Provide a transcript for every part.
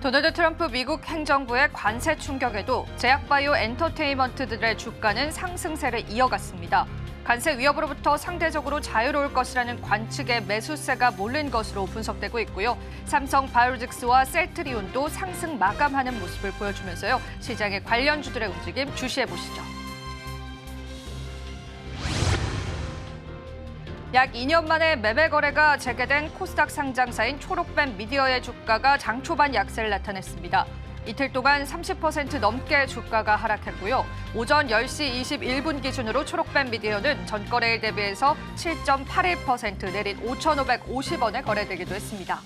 도널드 트럼프 미국 행정부의 관세 충격에도 제약바이오 엔터테인먼트들의 주가는 상승세를 이어갔습니다. 관세 위협으로부터 상대적으로 자유로울 것이라는 관측에 매수세가 몰린 것으로 분석되고 있고요. 삼성 바이오로직스와 셀트리온도 상승 마감하는 모습을 보여주면서요. 시장의 관련주들의 움직임 주시해보시죠. 약 2년 만에 매매 거래가 재개된 코스닥 상장사인 초록뱀 미디어의 주가가 장 초반 약세를 나타냈습니다. 이틀 동안 30% 넘게 주가가 하락했고요. 오전 10시 21분 기준으로 초록뱀 미디어는 전거래일 대비해서 7.81% 내린 5,550원에 거래되기도 했습니다.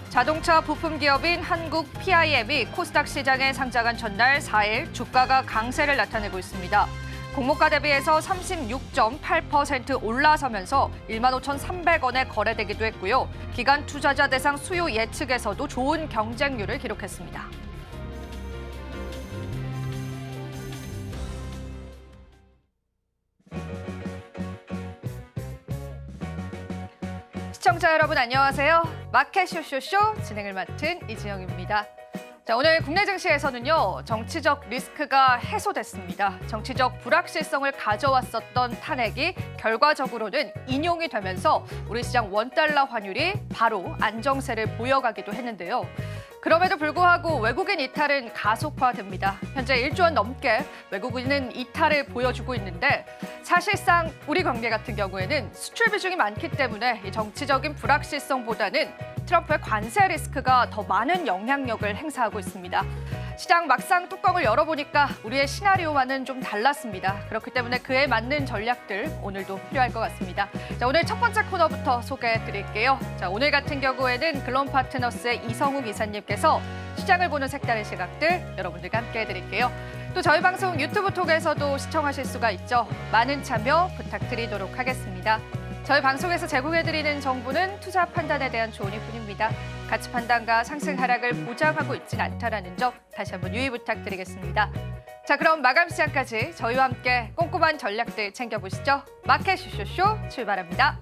자동차 부품 기업인 한국 PIM이 코스닥 시장에 상장한 전날 4일 주가가 강세를 나타내고 있습니다. 공모가 대비해서 36.8% 올라서면서 15,300원에 거래되기도 했고요. 기관 투자자 대상 수요 예측에서도 좋은 경쟁률을 기록했습니다. 시청자 여러분 안녕하세요. 마켓 쇼쇼쇼 진행을 맡은 이지영입니다. 자, 오늘 국내 증시에서는요, 정치적 리스크가 해소됐습니다. 정치적 불확실성을 가져왔었던 탄핵이 결과적으로는 인용이 되면서 우리 시장 원달러 환율이 바로 안정세를 보여가기도 했는데요. 그럼에도 불구하고 외국인 이탈은 가속화됩니다. 현재 1조 원 넘게 외국인은 이탈을 보여주고 있는데 사실상 우리 경제 같은 경우에는 수출 비중이 많기 때문에 이 정치적인 불확실성보다는 트럼프의 관세 리스크가 더 많은 영향력을 행사하고 있습니다. 시장 막상 뚜껑을 열어보니까 우리의 시나리오와는 좀 달랐습니다. 그렇기 때문에 그에 맞는 전략들 오늘도 필요할 것 같습니다. 자, 오늘 첫 번째 코너부터 소개해드릴게요. 자, 오늘 같은 경우에는 글로벌 파트너스의 이성욱 이사님께서 시장을 보는 색다른 시각들 여러분들과 함께 해드릴게요. 또 저희 방송 유튜브 통해서도 시청하실 수가 있죠. 많은 참여 부탁드리도록 하겠습니다. 저희 방송에서 제공해드리는 정보는 투자 판단에 대한 조언일 뿐입니다. 가치 판단과 상승 하락을 보장하고 있진 않다는 점 다시 한번 유의 부탁드리겠습니다. 자, 그럼 마감 시장까지 저희와 함께 꼼꼼한 전략들 챙겨보시죠. 마켓 쇼쇼쇼 출발합니다.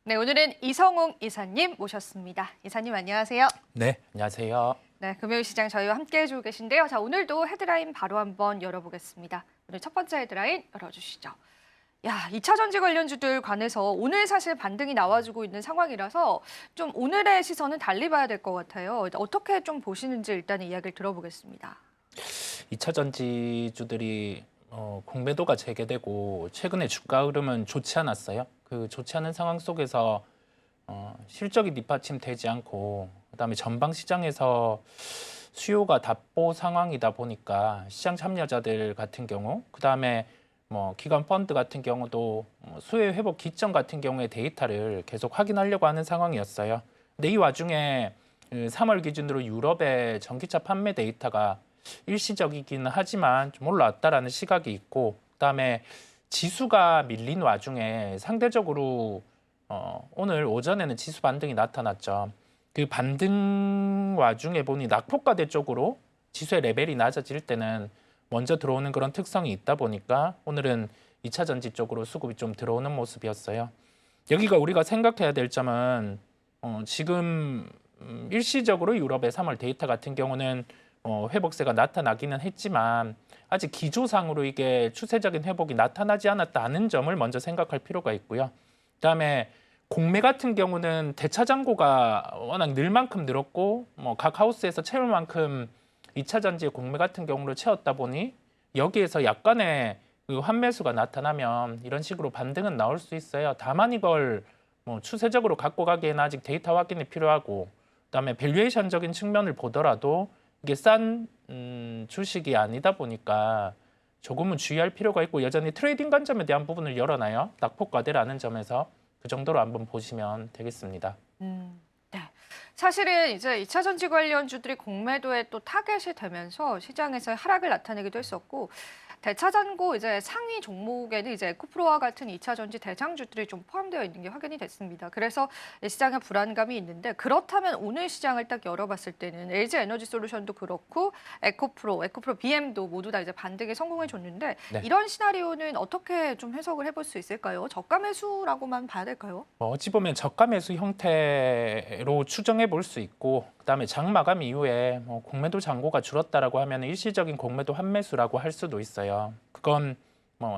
네, 오늘은 이성욱 이사님 모셨습니다. 이사님 안녕하세요. 네, 안녕하세요. 네, 금요일 시장 저희와 함께 해주고 계신데요. 자, 오늘도 헤드라인 바로 한번 열어보겠습니다. 오늘 첫 번째 헤드라인 열어주시죠. 야, 2차 전지 관련주들 관해서 오늘 사실 반등이 나와주고 있는 상황이라서 좀 오늘의 시선은 달리 봐야 될 것 같아요. 어떻게 좀 보시는지 일단 이야기를 들어보겠습니다. 2차 전지주들이 공매도가 재개되고 최근에 주가 흐름은 좋지 않았어요. 그 좋지 않은 상황 속에서 실적이 뒷받침되지 않고 그다음에 전방 시장에서 수요가 답보 상황이다 보니까 시장 참여자들 같은 경우 그다음에 기관 펀드 같은 경우도 수요 회복 기점 같은 경우에 데이터를 계속 확인하려고 하는 상황이었어요. 근데 이 와중에 3월 기준으로 유럽의 전기차 판매 데이터가 일시적이기는 하지만 좀 올라왔다라는 시각이 있고 그다음에 지수가 밀린 와중에 상대적으로 오늘 오전에는 지수 반등이 나타났죠. 그 반등 와중에 보니 낙폭과대 쪽으로 지수의 레벨이 낮아질 때는 먼저 들어오는 그런 특성이 있다 보니까 오늘은 2차 전지 쪽으로 수급이 좀 들어오는 모습이었어요. 여기가 우리가 생각해야 될 점은 지금 일시적으로 유럽의 3월 데이터 같은 경우는 회복세가 나타나기는 했지만 아직 기조상으로 이게 추세적인 회복이 나타나지 않았다는 점을 먼저 생각할 필요가 있고요. 그다음에 공매 같은 경우는 대차 잔고가 워낙 늘 만큼 늘었고 각 하우스에서 채울 만큼 2차 전지의 공매 같은 경우로 채웠다 보니 여기에서 약간의 그 환매수가 나타나면 이런 식으로 반등은 나올 수 있어요. 다만 이걸 추세적으로 갖고 가기에는 아직 데이터 확인이 필요하고 그다음에 밸류에이션적인 측면을 보더라도 이게 싼 주식이 아니다 보니까 조금은 주의할 필요가 있고 여전히 트레이딩 관점에 대한 부분을 열어놔요. 낙폭과대라는 점에서 그 정도로 한번 보시면 되겠습니다. 네. 사실은 이제 2차 전지 관련주들이 공매도에 또 타겟이 되면서 시장에서 하락을 나타내기도 했었고 대차잔고 이제 상위 종목에는 이제 에코프로와 같은 2차 전지 대장주들이 좀 포함되어 있는 게 확인이 됐습니다. 그래서 시장에 불안감이 있는데 그렇다면 오늘 시장을 딱 열어봤을 때는 LG 에너지 솔루션도 그렇고 에코프로 BM도 모두 다 이제 반등에 성공해 줬는데 네. 이런 시나리오는 어떻게 좀 해석을 해볼 수 있을까요? 저가 매수라고만 봐야 될까요? 어찌 보면 저가 매수 형태로 추정해 볼 수 있고, 그다음에 장 마감 이후에 공매도 잔고가 줄었다라고 하면 일시적인 공매도 환매수라고 할 수도 있어요. 그건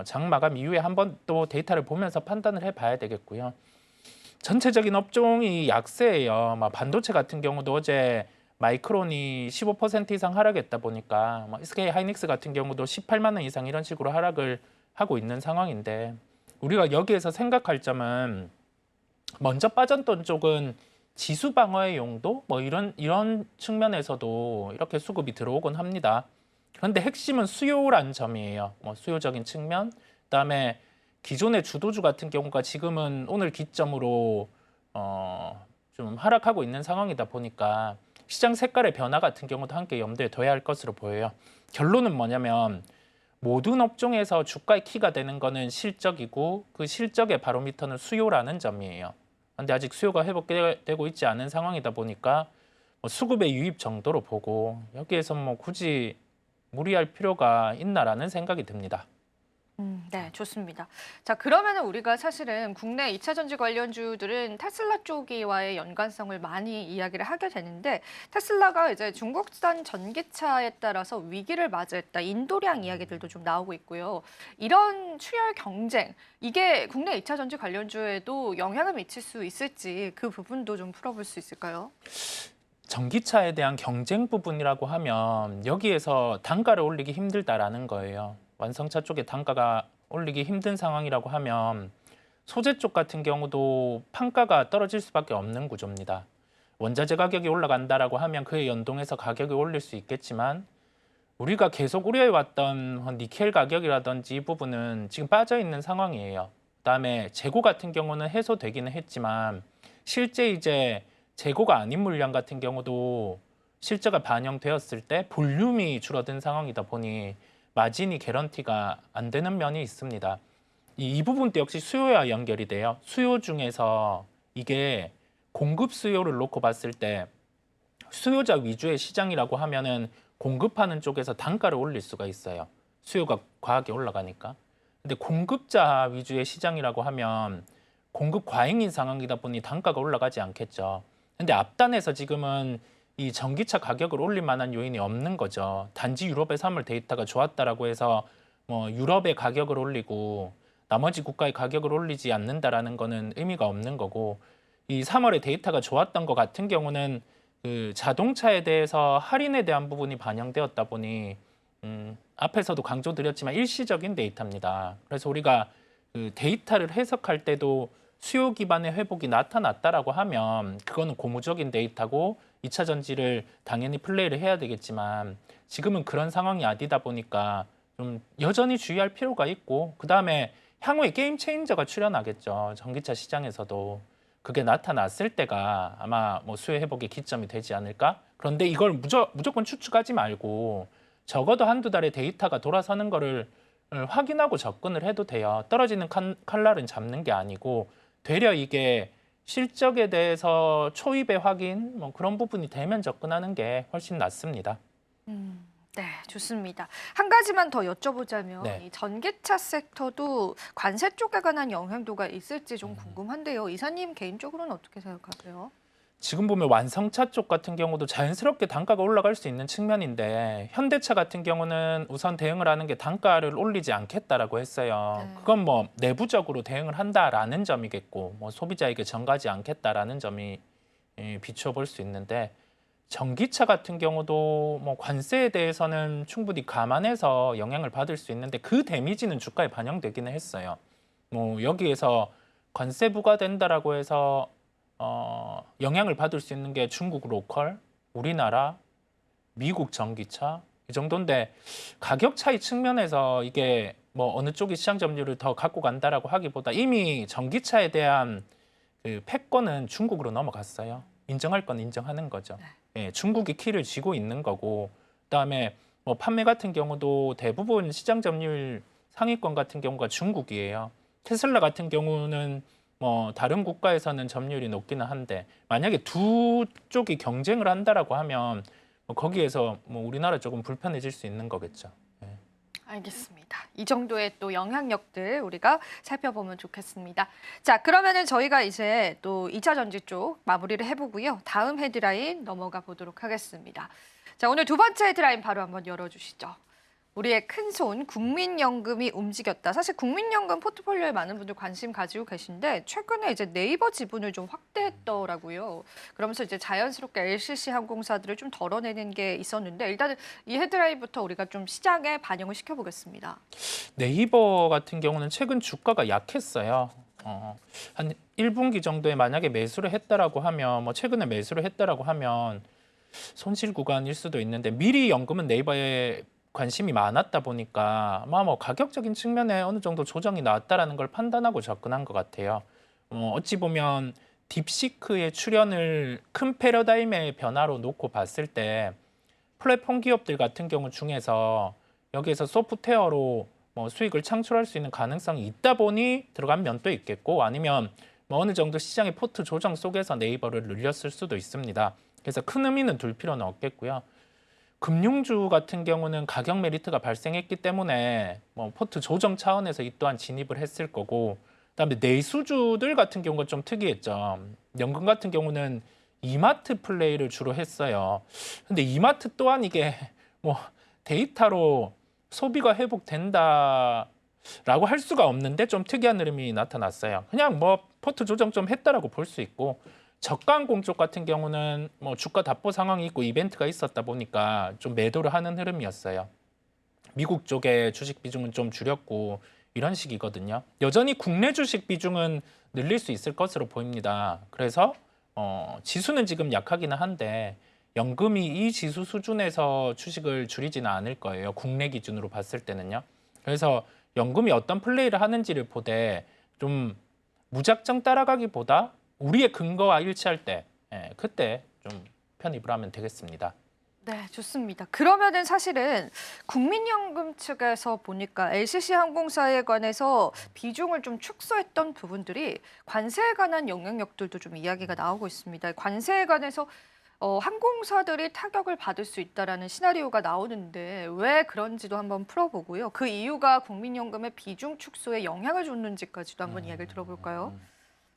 장 마감 이후에 한 번 또 데이터를 보면서 판단을 해봐야 되겠고요. 전체적인 업종이 약세예요. 반도체 같은 경우도 어제 마이크론이 15% 이상 하락했다 보니까 SK 하이닉스 같은 경우도 18만 원 이상 이런 식으로 하락을 하고 있는 상황인데, 우리가 여기에서 생각할 점은 먼저 빠졌던 쪽은 지수 방어의 용도 이런 측면에서도 이렇게 수급이 들어오곤 합니다. 그런데 핵심은 수요란 점이에요. 수요적인 측면, 그다음에 기존의 주도주 같은 경우가 지금은 오늘 기점으로 좀 하락하고 있는 상황이다 보니까 시장 색깔의 변화 같은 경우도 함께 염두에 둬야 할 것으로 보여요. 결론은 뭐냐면 모든 업종에서 주가의 키가 되는 거는 실적이고 그 실적의 바로미터는 수요라는 점이에요. 그런데 아직 수요가 회복되고 있지 않은 상황이다 보니까 수급의 유입 정도로 보고 여기에서 굳이 무리할 필요가 있나라는 생각이 듭니다. 네, 좋습니다. 자, 그러면은 우리가 사실은 국내 2차 전지 관련주들은 테슬라 쪽이와의 연관성을 많이 이야기를 하게 되는데 테슬라가 이제 중국산 전기차에 따라서 위기를 맞이했다. 인도량 이야기들도 좀 나오고 있고요. 이런 출혈 경쟁, 이게 국내 2차 전지 관련주에도 영향을 미칠 수 있을지 그 부분도 좀 풀어볼 수 있을까요? 전기차에 대한 경쟁 부분이라고 하면 여기에서 단가를 올리기 힘들다라는 거예요. 완성차 쪽에 단가가 올리기 힘든 상황이라고 하면 소재 쪽 같은 경우도 판가가 떨어질 수밖에 없는 구조입니다. 원자재 가격이 올라간다라고 하면 그에 연동해서 가격이 올릴 수 있겠지만 우리가 계속 우려해왔던 니켈 가격이라든지 이 부분은 지금 빠져 있는 상황이에요. 그다음에 재고 같은 경우는 해소되기는 했지만 실제 이제 재고가 아닌 물량 같은 경우도 실제가 반영되었을 때 볼륨이 줄어든 상황이다 보니 마진이 개런티가 안 되는 면이 있습니다. 이 부분도 역시 수요와 연결이 돼요. 수요 중에서 이게 공급 수요를 놓고 봤을 때 수요자 위주의 시장이라고 하면은 공급하는 쪽에서 단가를 올릴 수가 있어요. 수요가 과하게 올라가니까. 근데 공급자 위주의 시장이라고 하면 공급 과잉인 상황이다 보니 단가가 올라가지 않겠죠. 근데 앞단에서 지금은 이 전기차 가격을 올릴 만한 요인이 없는 거죠. 단지 유럽의 3월 데이터가 좋았다라고 해서 유럽의 가격을 올리고 나머지 국가의 가격을 올리지 않는다라는 거는 의미가 없는 거고, 이 3월의 데이터가 좋았던 것 같은 경우는 그 자동차에 대해서 할인에 대한 부분이 반영되었다 보니 앞에서도 강조드렸지만 일시적인 데이터입니다. 그래서 우리가 그 데이터를 해석할 때도 수요 기반의 회복이 나타났다라고 하면 그거는 고무적인 데이터고 2차 전지를 당연히 플레이를 해야 되겠지만 지금은 그런 상황이 아니다 보니까 좀 여전히 주의할 필요가 있고, 그다음에 향후에 게임 체인저가 출현하겠죠. 전기차 시장에서도. 그게 나타났을 때가 아마 수요 회복의 기점이 되지 않을까? 그런데 이걸 무조건 추측하지 말고 적어도 한두 달의 데이터가 돌아서는 거를 확인하고 접근을 해도 돼요. 떨어지는 칼날은 잡는 게 아니고 되려 이게 실적에 대해서 초입의 확인 그런 부분이 되면 접근하는 게 훨씬 낫습니다. 네, 좋습니다. 한 가지만 더 여쭤보자면 네. 이 전기차 섹터도 관세 쪽에 관한 영향도가 있을지 좀 궁금한데요. 이사님 개인적으로는 어떻게 생각하세요? 지금 보면 완성차 쪽 같은 경우도 자연스럽게 단가가 올라갈 수 있는 측면인데 현대차 같은 경우는 우선 대응을 하는 게 단가를 올리지 않겠다라고 했어요. 네. 그건 내부적으로 대응을 한다라는 점이겠고 소비자에게 전가지 않겠다라는 점이 비추어 볼 수 있는데, 전기차 같은 경우도 관세에 대해서는 충분히 감안해서 영향을 받을 수 있는데 그 데미지는 주가에 반영되기는 했어요. 여기에서 관세 부과된다라고 해서 영향을 받을 수 있는 게 중국 로컬, 우리나라, 미국 전기차 이 정도인데 가격 차이 측면에서 이게 어느 쪽이 시장 점유율을 더 갖고 간다라고 하기보다 이미 전기차에 대한 그 패권은 중국으로 넘어갔어요. 인정할 건 인정하는 거죠. 예, 중국이 키를 쥐고 있는 거고, 그다음에 뭐 판매 같은 경우도 대부분 시장 점유율 상위권 같은 경우가 중국이에요. 테슬라 같은 경우는 뭐 다른 국가에서는 점유율이 높기는 한데 만약에 두 쪽이 경쟁을 한다라고 하면 뭐 거기에서 뭐 우리나라 조금 불편해질 수 있는 거겠죠. 예. 알겠습니다. 이 정도의 또 영향력들 우리가 살펴보면 좋겠습니다. 자, 그러면은 저희가 이제 또 2차 전지 쪽 마무리를 해보고요. 다음 헤드라인 넘어가 보도록 하겠습니다. 자, 오늘 두 번째 헤드라인 바로 한번 열어주시죠. 우리의 큰손 국민연금이 움직였다. 사실 국민연금 포트폴리오에 많은 분들 관심 가지고 계신데 최근에 이제 네이버 지분을 좀 확대했더라고요. 그러면서 이제 자연스럽게 LCC 항공사들을 좀 덜어내는 게 있었는데 일단은 이 헤드라인부터 우리가 좀 시장에 반영을 시켜보겠습니다. 네이버 같은 경우는 최근 주가가 약했어요. 한 1분기 정도에 만약에 매수를 했다라고 하면 뭐 최근에 매수를 했다라고 하면 손실 구간일 수도 있는데 미리 연금은 네이버에 관심이 많았다 보니까 아마 뭐 가격적인 측면에 어느 정도 조정이 나왔다라는 걸 판단하고 접근한 것 같아요. 어찌 보면 딥시크의 출현을 큰 패러다임의 변화로 놓고 봤을 때 플랫폼 기업들 같은 경우 중에서 여기에서 소프트웨어로 뭐 수익을 창출할 수 있는 가능성이 있다 보니 들어간 면도 있겠고 아니면 뭐 어느 정도 시장의 포트 조정 속에서 네이버를 늘렸을 수도 있습니다. 그래서 큰 의미는 둘 필요는 없겠고요. 금융주 같은 경우는 가격 메리트가 발생했기 때문에 뭐 포트 조정 차원에서 이 또한 진입을 했을 거고 그다음에 내수주들 같은 경우가 좀 특이했죠. 연금 같은 경우는 이마트 플레이를 주로 했어요. 근데 이마트 또한 이게 뭐 데이터로 소비가 회복된다라고 할 수가 없는데 좀 특이한 흐름이 나타났어요. 그냥 뭐 포트 조정 좀 했다라고 볼 수 있고 저가항공 쪽 같은 경우는 뭐 주가 답보 상황이 있고 이벤트가 있었다 보니까 좀 매도를 하는 흐름이었어요. 미국 쪽에 주식 비중은 좀 줄였고 이런 식이거든요. 여전히 국내 주식 비중은 늘릴 수 있을 것으로 보입니다. 그래서 지수는 지금 약하기는 한데 연금이 이 지수 수준에서 주식을 줄이지는 않을 거예요. 국내 기준으로 봤을 때는요. 그래서 연금이 어떤 플레이를 하는지를 보되 좀 무작정 따라가기보다 우리의 근거와 일치할 때 그때 좀 편입을 하면 되겠습니다. 네, 좋습니다. 그러면은 사실은 국민연금 측에서 보니까 LCC 항공사에 관해서 비중을 좀 축소했던 부분들이 관세에 관한 영향력들도 좀 이야기가 나오고 있습니다. 관세에 관해서 항공사들이 타격을 받을 수 있다라는 시나리오가 나오는데 왜 그런지도 한번 풀어보고요. 그 이유가 국민연금의 비중 축소에 영향을 줬는지까지도 한번 이야기를 들어볼까요?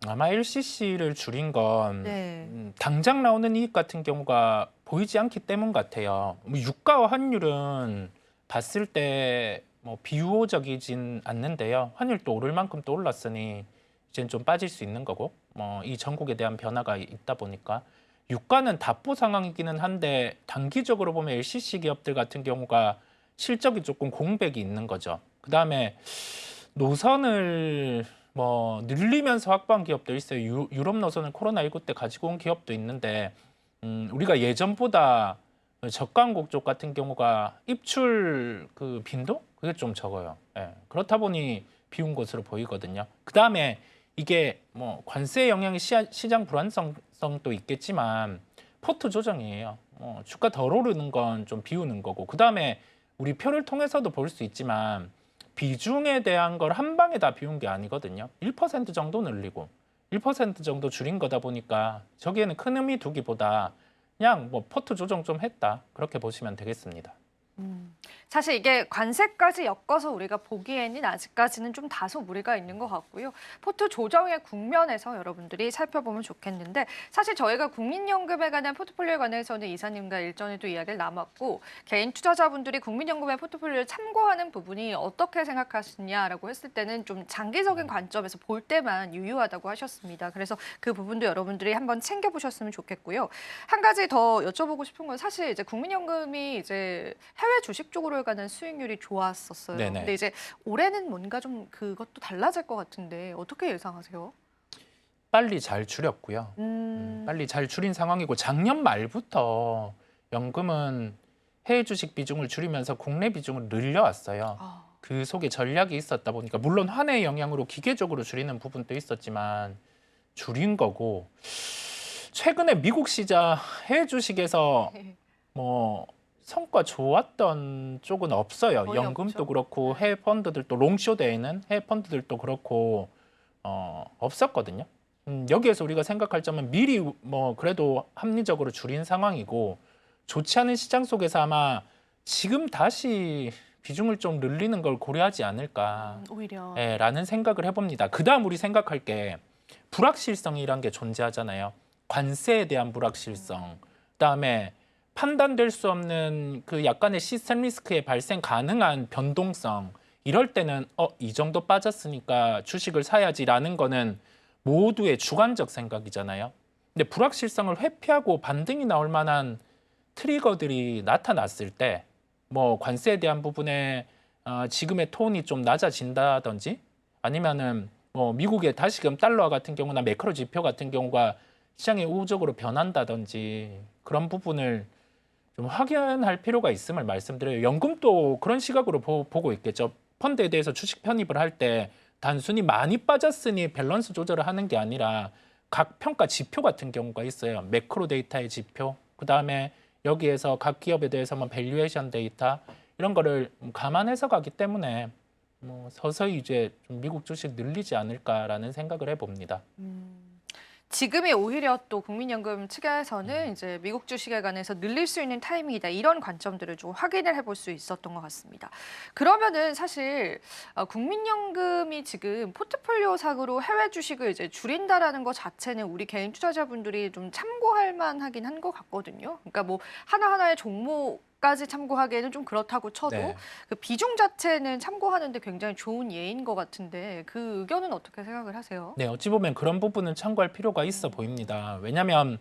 아마 LCC를 줄인 건 네. 당장 나오는 이익 같은 경우가 보이지 않기 때문 같아요. 뭐 유가와 환율은 봤을 때 뭐 비유호적이진 않는데요. 환율도 오를 만큼 또 올랐으니 이제는 좀 빠질 수 있는 거고 뭐 이 전국에 대한 변화가 있다 보니까 유가는 답보 상황이기는 한데 단기적으로 보면 LCC 기업들 같은 경우가 실적이 조금 공백이 있는 거죠. 그다음에 노선을 뭐 늘리면서 확보한 기업도 있어요. 유럽 노선을 코로나19 때 가지고 온 기업도 있는데 우리가 예전보다 저가항공 쪽 같은 경우가 입출 그 빈도 그게 좀 적어요. 예. 그렇다 보니 비운 것으로 보이거든요. 그다음에 이게 뭐 관세 영향이 시장 불안성도 있겠지만 포트 조정이에요. 주가 덜 오르는 건 좀 비우는 거고 그다음에 우리 표를 통해서도 볼 수 있지만 비중에 대한 걸 한 방에 다 비운 게 아니거든요. 1% 정도 늘리고 1% 정도 줄인 거다 보니까 저기에는 큰 의미 두기보다 그냥 뭐 포트 조정 좀 했다. 그렇게 보시면 되겠습니다. 사실 이게 관세까지 엮어서 우리가 보기에는 아직까지는 좀 다소 무리가 있는 것 같고요. 포트 조정의 국면에서 여러분들이 살펴보면 좋겠는데 사실 저희가 국민연금에 관한 포트폴리오에 관해서는 이사님과 일전에도 이야기를 나눴고 개인 투자자분들이 국민연금의 포트폴리오를 참고하는 부분이 어떻게 생각하시냐라고 했을 때는 좀 장기적인 관점에서 볼 때만 유효하다고 하셨습니다. 그래서 그 부분도 여러분들이 한번 챙겨보셨으면 좋겠고요. 한 가지 더 여쭤보고 싶은 건 사실 이제 국민연금이 이제 해외 주식 쪽으로 가는 수익률이 좋았었어요. 네네. 근데 이제 올해는 뭔가 좀 그것도 달라질 것 같은데 어떻게 예상하세요? 빨리 잘 줄였고요. 음, 빨리 잘 줄인 상황이고 작년 말부터 연금은 해외 주식 비중을 줄이면서 국내 비중을 늘려왔어요. 아, 그 속에 전략이 있었다 보니까 물론 환의 영향으로 기계적으로 줄이는 부분도 있었지만 줄인 거고 최근에 미국 시장 해외 주식에서 네. 뭐 성과 좋았던 쪽은 없어요. 거의 연금도 없죠. 그렇고 네. 해외 펀드들도 롱숏에는 해외 펀드들도 그렇고 없었거든요. 여기에서 우리가 생각할 점은 미리 뭐 그래도 합리적으로 줄인 상황이고 좋지 않은 시장 속에서 아마 지금 다시 비중을 좀 늘리는 걸 고려하지 않을까. 오히려 예, 라는 생각을 해봅니다. 그다음 우리 생각할 게 불확실성이란 게 존재하잖아요. 관세에 대한 불확실성, 그다음에 판단될 수 없는 그 약간의 시스템 리스크의 발생 가능한 변동성. 이럴 때는 이 정도 빠졌으니까 주식을 사야지라는 거는 모두의 주관적 생각이잖아요. 근데 불확실성을 회피하고 반등이 나올 만한 트리거들이 나타났을 때 뭐 관세에 대한 부분에 지금의 톤이 좀 낮아진다든지 아니면은 뭐 미국의 다시금 달러 같은 경우나 매크로 지표 같은 경우가 시장이 우호적으로 변한다든지 그런 부분을 좀 확인할 필요가 있음을 말씀드려요. 연금도 그런 시각으로 보고 있겠죠. 펀드에 대해서 주식 편입을 할 때 단순히 많이 빠졌으니 밸런스 조절을 하는 게 아니라 각 평가 지표 같은 경우가 있어요. 매크로 데이터의 지표, 그다음에 여기에서 각 기업에 대해서만 밸류에이션 데이터 이런 거를 감안해서 가기 때문에 뭐 서서히 이제 좀 미국 주식 늘리지 않을까라는 생각을 해봅니다. 지금이 오히려 또 국민연금 측에서는 이제 미국 주식에 관해서 늘릴 수 있는 타이밍이다. 이런 관점들을 좀 확인을 해볼 수 있었던 것 같습니다. 그러면은 사실 국민연금이 지금 포트폴리오상으로 해외 주식을 이제 줄인다라는 것 자체는 우리 개인 투자자분들이 좀 참고할 만하긴 한 것 같거든요. 그러니까 뭐 하나하나의 종목까지 참고하기에는 좀 그렇다고 쳐도 네. 그 비중 자체는 참고하는데 굉장히 좋은 예인 것 같은데 그 의견은 어떻게 생각을 하세요? 네, 어찌 보면 그런 부분은 참고할 필요가 있어 보입니다. 왜냐하면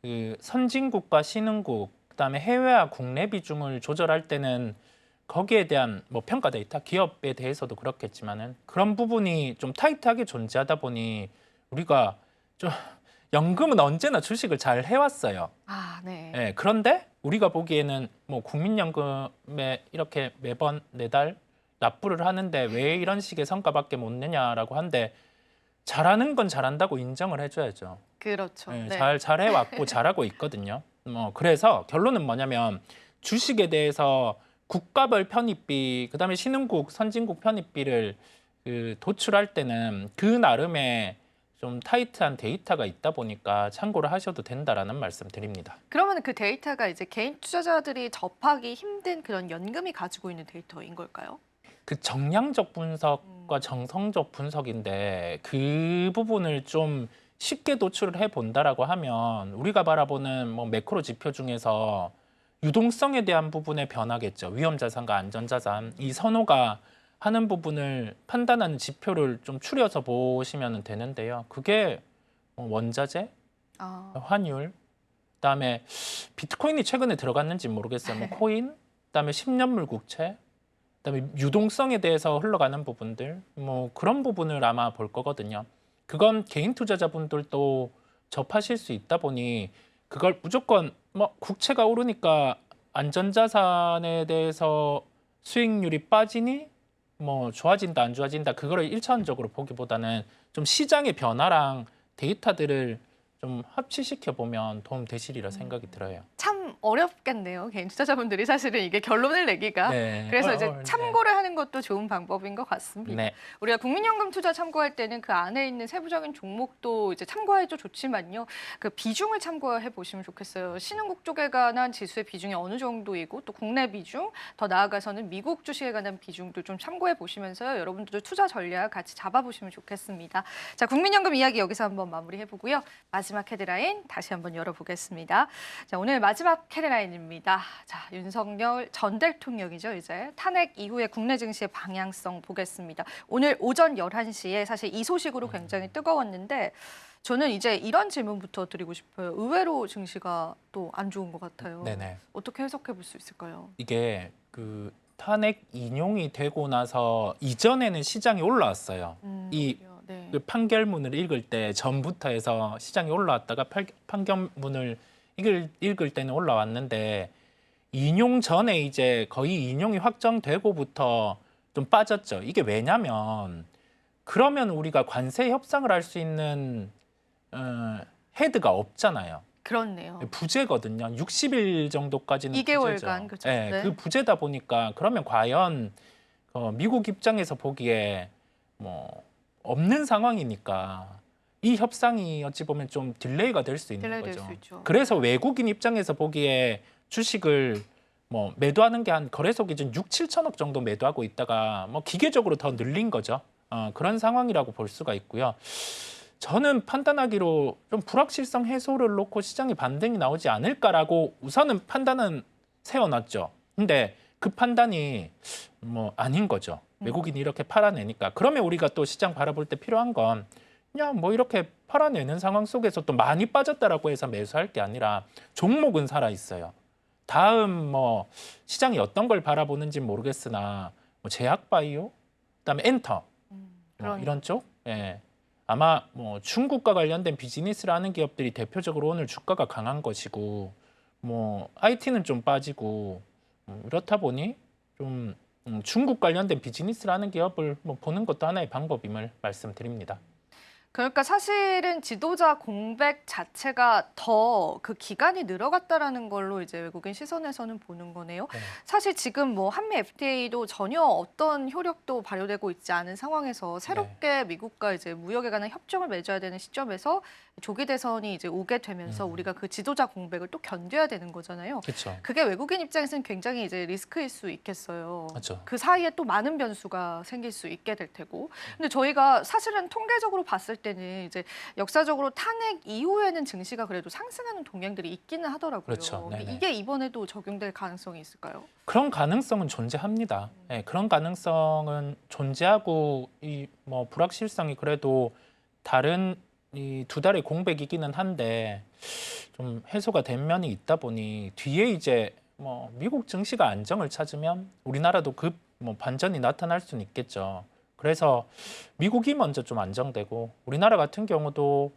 그 선진국과 신흥국, 그다음에 해외와 국내 비중을 조절할 때는 거기에 대한 뭐 평가 데이터, 기업에 대해서도 그렇겠지만은 그런 부분이 좀 타이트하게 존재하다 보니 우리가 좀 연금은 언제나 주식을 잘 해왔어요. 아, 네. 예, 그런데 우리가 보기에는 뭐 국민연금에 이렇게 매번 매달 납부를 하는데 왜 이런 식의 성과밖에 못 내냐라고 하는데 잘하는 건 잘한다고 인정을 해줘야죠. 그렇죠. 예, 네. 잘 해왔고 잘하고 있거든요. 뭐 그래서 결론은 뭐냐면 주식에 대해서 국가별 편입비, 그다음에 신흥국, 선진국 편입비를 그 도출할 때는 그 나름의 좀 타이트한 데이터가 있다 보니까 참고를 하셔도 된다라는 말씀 드립니다. 그러면 그 데이터가 이제 개인 투자자들이 접하기 힘든 그런 연금이 가지고 있는 데이터인 걸까요? 그 정량적 분석과 정성적 분석인데 그 부분을 좀 쉽게 도출을 해 본다라고 하면 우리가 바라보는 뭐 매크로 지표 중에서 유동성에 대한 부분의 변화겠죠. 위험 자산과 안전 자산 이 선호가 하는 부분을 판단하는 지표를 좀 추려서 보시면 되는데요. 그게 뭐 원자재, 아, 환율, 그다음에 비트코인이 최근에 들어갔는지 모르겠어요. 뭐 코인, 그다음에 10년물 국채, 그다음에 유동성에 대해서 흘러가는 부분들, 뭐 그런 부분을 아마 볼 거거든요. 그건 개인 투자자분들도 접하실 수 있다 보니 그걸 무조건 뭐 국채가 오르니까 안전자산에 대해서 수익률이 빠지니 뭐 좋아진다 안 좋아진다 그거를 일차원적으로 보기보다는 좀 시장의 변화랑 데이터들을 좀 합치시켜 보면 도움 되시리라 생각이 들어요. 참 어렵겠네요. 개인 투자자분들이 사실은 이게 결론을 내기가. 네. 그래서 이제 네. 참고를 하는 것도 좋은 방법인 것 같습니다. 네. 우리가 국민연금 투자 참고할 때는 그 안에 있는 세부적인 종목도 이제 참고해도 좋지만요. 그 비중을 참고해 보시면 좋겠어요. 신흥국 쪽에 관한 지수의 비중이 어느 정도이고 또 국내 비중, 더 나아가서는 미국 주식에 관한 비중도 좀 참고해 보시면서요. 여러분들도 투자 전략 같이 잡아보시면 좋겠습니다. 자, 국민연금 이야기 여기서 한번 마무리해 보고요. 마지막 헤드라인 다시 한번 열어보겠습니다. 자, 오늘 마지막 헤드라인입니다. 자, 윤석열 전 대통령이죠. 이제 탄핵 이후에 국내 증시의 방향성 보겠습니다. 오늘 오전 11시에 사실 이 소식으로 굉장히 뜨거웠는데 저는 이제 이런 질문부터 드리고 싶어요. 의외로 증시가 또 안 좋은 것 같아요. 네네. 어떻게 해석해 볼 수 있을까요? 이게 그 탄핵 인용이 되고 나서 이전에는 시장이 올라왔어요. 이 오히려, 네. 그 판결문을 읽을 때 전부터 해서 시장이 올라왔다가 판결문을 읽을 때는 올라왔는데 인용 전에 이제 거의 인용이 확정되고부터 좀 빠졌죠. 이게 왜냐면 그러면 우리가 관세 협상을 할 수 있는 헤드가 없잖아요. 그렇네요. 부재거든요. 60일 정도까지는 2개월간 부재죠. 그죠? 네, 네. 그 부재다 보니까 그러면 과연 미국 입장에서 보기에 뭐 없는 상황이니까 이 협상이 어찌 보면 좀 딜레이가 될 수 있는 딜레이 될 거죠. 수 있죠. 그래서 외국인 입장에서 보기에 주식을 뭐 매도하는 게 한 거래소 기준 6, 7천억 정도 매도하고 있다가 뭐 기계적으로 더 늘린 거죠. 그런 상황이라고 볼 수가 있고요. 저는 판단하기로 좀 불확실성 해소를 놓고 시장에 반등이 나오지 않을까라고 우선은 판단은 세워놨죠. 근데 그 판단이 뭐 아닌 거죠. 외국인이 이렇게 팔아내니까. 그러면 우리가 또 시장 바라볼 때 필요한 건 그냥 뭐 이렇게 팔아내는 상황 속에서 또 많이 빠졌다라고 해서 매수할 게 아니라 종목은 살아 있어요. 다음 뭐 시장이 어떤 걸 바라보는지 모르겠으나 뭐 제약바이오, 그다음에 엔터 뭐 이런 쪽, 예. 아마 뭐 중국과 관련된 비즈니스를 하는 기업들이 대표적으로 오늘 주가가 강한 것이고, 뭐 IT는 좀 빠지고 이렇다 보니 좀 중국 관련된 비즈니스를 하는 기업을 뭐 보는 것도 하나의 방법임을 말씀드립니다. 그러니까 사실은 지도자 공백 자체가 더 그 기간이 늘어갔다라는 걸로 이제 외국인 시선에서는 보는 거네요. 네. 사실 지금 뭐 한미 FTA도 전혀 어떤 효력도 발효되고 있지 않은 상황에서 새롭게 미국과 이제 무역에 관한 협정을 맺어야 되는 시점에서 조기 대선이 이제 오게 되면서 우리가 그 지도자 공백을 또 견뎌야 되는 거잖아요. 그렇죠. 그게 외국인 입장에서는 굉장히 이제 리스크일 수 있겠어요. 그렇죠. 그 사이에 또 많은 변수가 생길 수 있게 될 테고. 근데 저희가 사실은 통계적으로 봤을 때는 이제 역사적으로 탄핵 이후에는 증시가 그래도 상승하는 동향들이 있기는 하더라고요. 그렇죠. 네네. 이게 이번에도 적용될 가능성이 있을까요? 그런 가능성은 존재합니다. 예, 그런 가능성은 존재하고 이 뭐 불확실성이 그래도 다른 이 두 달의 공백이기는 한데 좀 해소가 된 면이 있다 보니 뒤에 이제 뭐 미국 증시가 안정을 찾으면 우리나라도 급 뭐 반전이 나타날 수는 있겠죠. 그래서 미국이 먼저 좀 안정되고 우리나라 같은 경우도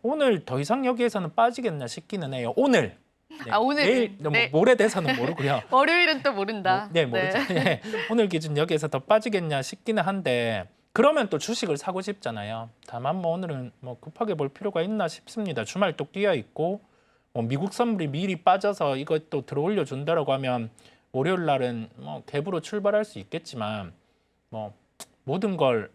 오늘 더 이상 여기에서는 빠지겠나 싶기는 해요. 오늘. 네, 오늘. 내일 네. 모레 돼서는 모르고요. 월요일은 또 모른다. 네, 모르죠. 네. 오늘 기준 여기에서 더 빠지겠냐 싶기는 한데 그러면 또 주식을 사고 싶잖아요. 다만 뭐 오늘은 뭐 급하게 볼 필요가 있나 싶습니다. 주말 또 뛰어 있고 뭐 미국 선물이 미리 빠져서 이것도 들어올려 준다라고 하면 월요일 날은 뭐 갭으로 출발할 수 있겠지만 뭐 모든 걸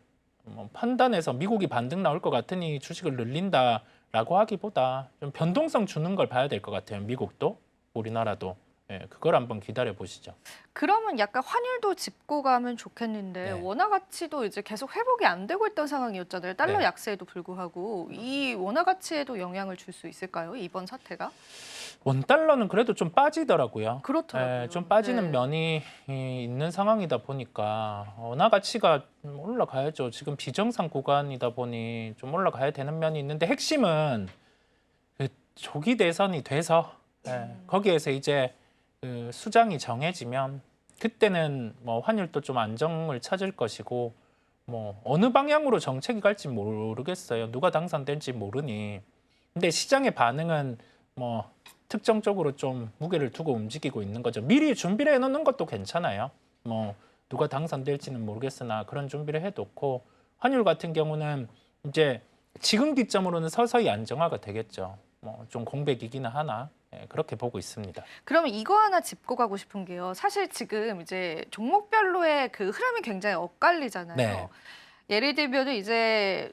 뭐 판단해서 미국이 반등 나올 것 같으니 주식을 늘린다라고 하기보다 좀 변동성 주는 걸 봐야 될 것 같아요. 미국도 우리나라도. 예, 그걸 한번 기다려 보시죠. 그러면 약간 환율도 짚고 가면 좋겠는데 네. 원화 가치도 이제 계속 회복이 안 되고 있던 상황이었잖아요. 달러 네. 약세에도 불구하고 이 원화 가치에도 영향을 줄 수 있을까요? 이번 사태가? 원달러는 그래도 좀 빠지더라고요. 그렇더라고요. 예, 좀 빠지는 네. 면이 있는 상황이다 보니까 원화 가치가 좀 올라가야죠. 지금 비정상 구간이다 보니 좀 올라가야 되는 면이 있는데 핵심은 그 조기 대선이 돼서 거기에서 이제 그 수장이 정해지면 그때는 뭐 환율도 좀 안정을 찾을 것이고 뭐 어느 방향으로 정책이 갈지 모르겠어요. 누가 당선될지 모르니. 근데 시장의 반응은 뭐 특정적으로 좀 무게를 두고 움직이고 있는 거죠. 미리 준비를 해놓는 것도 괜찮아요. 뭐 누가 당선될지는 모르겠으나 그런 준비를 해놓고 환율 같은 경우는 이제 지금 기점으로는 서서히 안정화가 되겠죠. 뭐 좀 공백이기는 하나 그렇게 보고 있습니다. 그러면 이거 하나 짚고 가고 싶은 게요. 사실 지금 이제 종목별로의 그 흐름이 굉장히 엇갈리잖아요. 네. 예를 들면 이제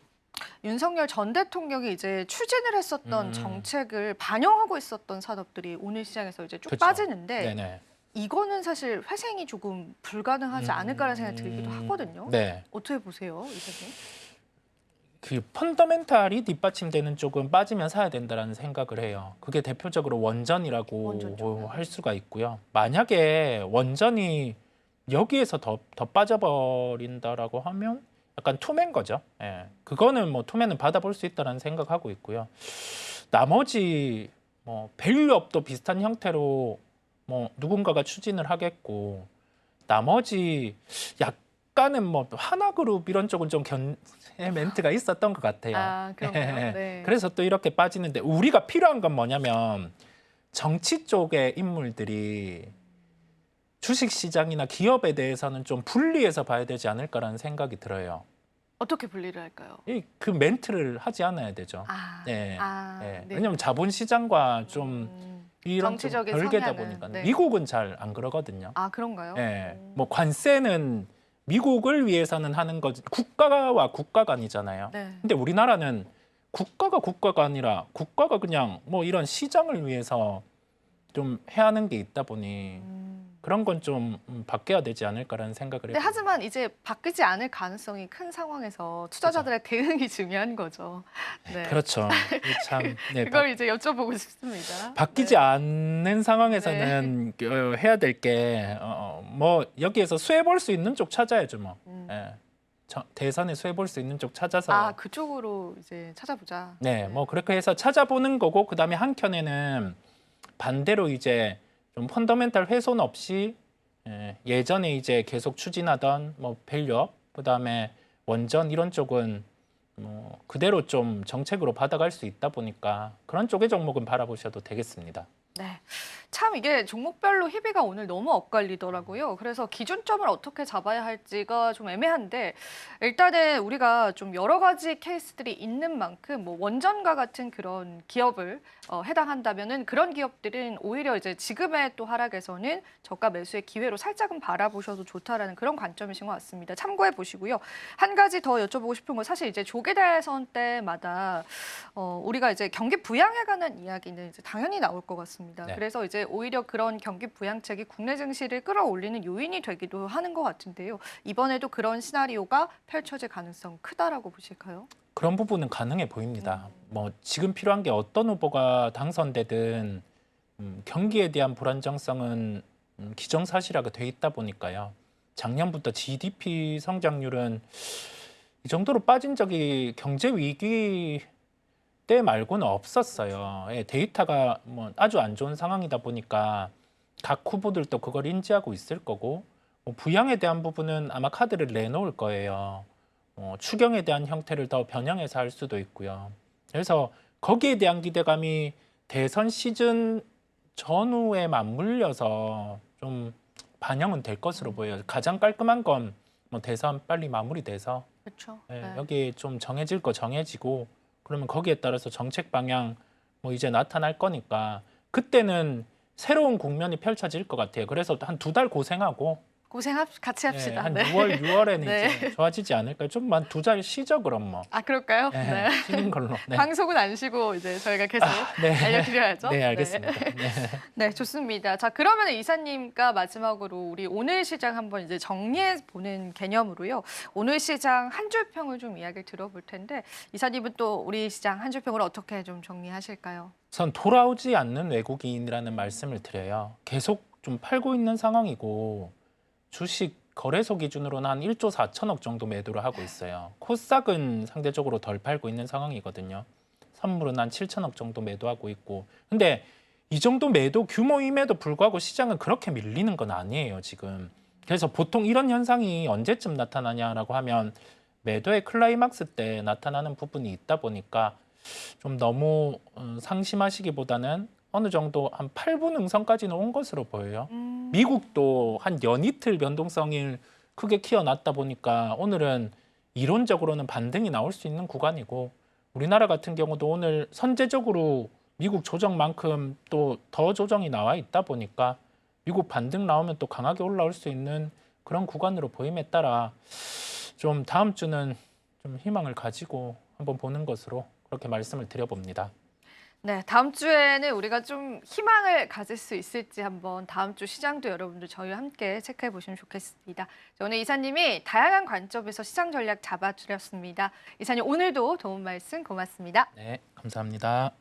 윤석열 전 대통령이 이제 추진을 했었던 정책을 반영하고 있었던 산업들이 오늘 시장에서 이제 쭉 그쵸. 빠지는데 네네. 이거는 사실 회생이 조금 불가능하지 않을까라는 생각이 들기도 하거든요. 네. 어떻게 보세요, 이사님? 그 펀더멘탈이 뒷받침되는 쪽은 빠지면 사야 된다라는 생각을 해요. 그게 대표적으로 원전이라고 원전 쪽. 할 수가 있고요. 만약에 원전이 여기에서 더 빠져버린다라고 하면 약간 투매인 거죠. 예. 그거는 뭐 투매는 받아볼 수 있다라는 생각하고 있고요. 나머지 뭐 밸류업도 비슷한 형태로 뭐 누군가가 추진을 하겠고 나머지 약간은 뭐 하나그룹 이런 쪽은 좀 멘트가 있었던 것 같아요. 아, 그런가요? 예. 네. 그래서 또 이렇게 빠지는데 우리가 필요한 건 뭐냐면 정치 쪽의 인물들이 주식시장이나 기업에 대해서는 좀 분리해서 봐야 되지 않을까라는 생각이 들어요. 어떻게 분리를 할까요? 그 멘트를 하지 않아야 되죠. 아, 네. 네. 왜냐하면 자본시장과 좀 이런 좀 정치적인 별개다 성향은, 보니까 네. 미국은 잘 안 그러거든요. 아, 그런가요? 뭐 관세는 미국을 위해서는 하는 거지 국가와 국가가 아니잖아요. 네. 근데 우리나라는 국가가 아니라 국가가 그냥 뭐 이런 시장을 위해서 좀 해야 하는 게 있다 보니 그런 건 좀 바뀌어야 되지 않을까라는 생각을 네, 해요. 하지만 이제 바뀌지 않을 가능성이 큰 상황에서 투자자들의 대응이 중요한 거죠. 네. 그렇죠. 참 그걸 이제 여쭤보고 싶습니다. 바뀌지 네. 않는 상황에서는 해야 될 게 뭐 여기에서 수혜 볼 수 있는 쪽 찾아야죠 뭐. 대선에 수혜 볼 수 있는 쪽 찾아서 아, 그쪽으로 이제 찾아보자. 네, 뭐 그렇게 해서 찾아보는 거고 그다음에 한켠에는 반대로 이제 좀 펀더멘탈 훼손 없이 예전에 이제 계속 추진하던 뭐 밸류업 그다음에 원전 이런 쪽은 뭐 그대로 좀 정책으로 받아갈 수 있다 보니까 그런 쪽의 종목은 바라보셔도 되겠습니다. 네. 참 이게 종목별로 희비가 오늘 너무 엇갈리더라고요. 그래서 기준점을 어떻게 잡아야 할지가 좀 애매한데 일단은 우리가 좀 여러 가지 케이스들이 있는 만큼 뭐 원전과 같은 그런 기업을 해당한다면은 그런 기업들은 오히려 이제 지금의 또 하락에서는 저가 매수의 기회로 살짝은 바라보셔도 좋다라는 그런 관점이신 것 같습니다. 참고해 보시고요. 한 가지 더 여쭤보고 싶은 건 사실 이제 조계 대선 때마다 우리가 이제 경기 부양에 관한 이야기는 이제 당연히 나올 것 같습니다. 네. 그래서 이제 오히려 그런 경기 부양책이 국내 증시를 끌어올리는 요인이 되기도 하는 것 같은데요. 이번에도 그런 시나리오가 펼쳐질 가능성 크다라고 보실까요? 그런 부분은 가능해 보입니다. 뭐 지금 필요한 게 어떤 후보가 당선되든 경기에 대한 불안정성은 기정사실화가 돼 있다 보니까요. 작년부터 GDP 성장률은 이 정도로 빠진 적이 경제 위기 때 말고는 없었어요. 데이터가 뭐 아주 안 좋은 상황이다 보니까 각 후보들도 그걸 인지하고 있을 거고 뭐 부양에 대한 부분은 아마 카드를 내놓을 거예요. 추경에 대한 형태를 더 변형해서 할 수도 있고요. 그래서 거기에 대한 기대감이 대선 시즌 전후에 맞물려서 좀 반영은 될 것으로 보여요. 가장 깔끔한 건 뭐 대선 빨리 마무리돼서 그렇죠. 여기 좀 정해질 거 정해지고 그러면 거기에 따라서 정책 방향 뭐 이제 나타날 거니까 그때는 새로운 국면이 펼쳐질 것 같아요. 그래서 한 2달 고생하고 같이 합시다. 한 네. 6월, 6월에는 네. 이제 좋아지지 않을까요? 좀만 2달 쉬죠 그럼 뭐. 아, 그럴까요? 네. 쉬는 걸로. 네. 방송은 안 쉬고 이제 저희가 계속 네. 알려드려야죠. 네, 알겠습니다. 네. 네, 좋습니다. 자, 그러면 이사님과 마지막으로 우리 오늘 시장 한번 이제 정리해 보는 개념으로요. 오늘 시장 한 줄 평을 좀 이야기를 들어볼 텐데 이사님은 또 우리 시장 한 줄 평을 어떻게 좀 정리하실까요? 전 돌아오지 않는 외국인이라는 말씀을 드려요. 계속 좀 팔고 있는 상황이고 주식 거래소 기준으로는 한 1조 4천억 정도 매도를 하고 있어요. 코스닥은 상대적으로 덜 팔고 있는 상황이거든요. 선물은 한 7천억 정도 매도하고 있고. 근데 이 정도 매도 규모임에도 불구하고 시장은 그렇게 밀리는 건 아니에요, 지금. 그래서 보통 이런 현상이 언제쯤 나타나냐라고 하면 매도의 클라이막스 때 나타나는 부분이 있다 보니까 좀 너무 상심하시기보다는 어느 정도 한 8분 응선까지는 온 것으로 보여요. 미국도 한 연이틀 변동성을 크게 키워놨다 보니까 오늘은 이론적으로는 반등이 나올 수 있는 구간이고 우리나라 같은 경우도 오늘 선제적으로 미국 조정만큼 또 더 조정이 나와 있다 보니까 미국 반등 나오면 또 강하게 올라올 수 있는 그런 구간으로 보임에 따라 좀 다음 주는 좀 희망을 가지고 한번 보는 것으로 그렇게 말씀을 드려봅니다. 네, 다음 주에는 우리가 좀 희망을 가질 수 있을지 한번 다음 주 시장도 여러분들 저희와 함께 체크해 보시면 좋겠습니다. 자, 오늘 이사님이 다양한 관점에서 시장 전략 잡아주셨습니다. 이사님 오늘도 도움 말씀 고맙습니다. 네, 감사합니다.